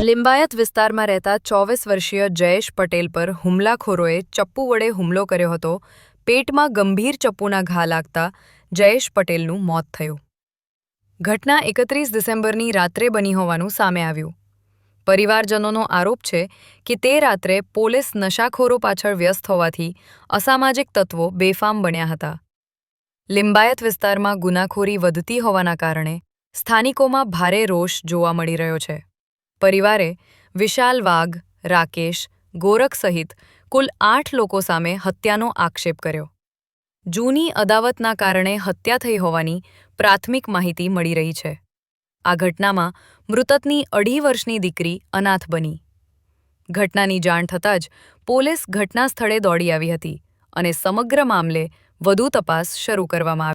લિંબાયત વિસ્તારમાં રહેતા 24 વર્ષીય જયેશ પટેલ પર હુમલાખોરોએ ચપ્પુ વડે હુમલો કર્યો હતો. પેટમાં ગંભીર ચપ્પુના ઘા લાગતા જયેશ પટેલનું મોત થયું. ઘટના 31 ડિસેમ્બરની રાત્રે બની હોવાનું સામે આવ્યું. પરિવારજનોનો આરોપ છે કે તે રાત્રે પોલીસ નશાખોરો પાછળ વ્યસ્ત હોવાથી અસામાજિક તત્વો બેફામ બન્યા હતા. લિંબાયત વિસ્તારમાં ગુનાખોરી વધતી હોવાના કારણે સ્થાનિકોમાં ભારે રોષ જોવા મળી રહ્યો છે. પરિવારે વિશાલ વાઘ, રાકેશ, ગોરખ સહિત કુલ 8 લોકો સામે હત્યાનો આક્ષેપ કર્યો. જૂની અદાવતના કારણે હત્યા થઈ હોવાની પ્રાથમિક માહિતી મળી રહી છે. આ ઘટનામાં મૃતકની 2.5 વર્ષની દીકરી અનાથ બની. ઘટનાની જાણ થતાં જ પોલીસ ઘટના સ્થળે દોડી આવી હતી અને સમગ્ર મામલે વધુ તપાસ શરૂ કરવામાં આવી.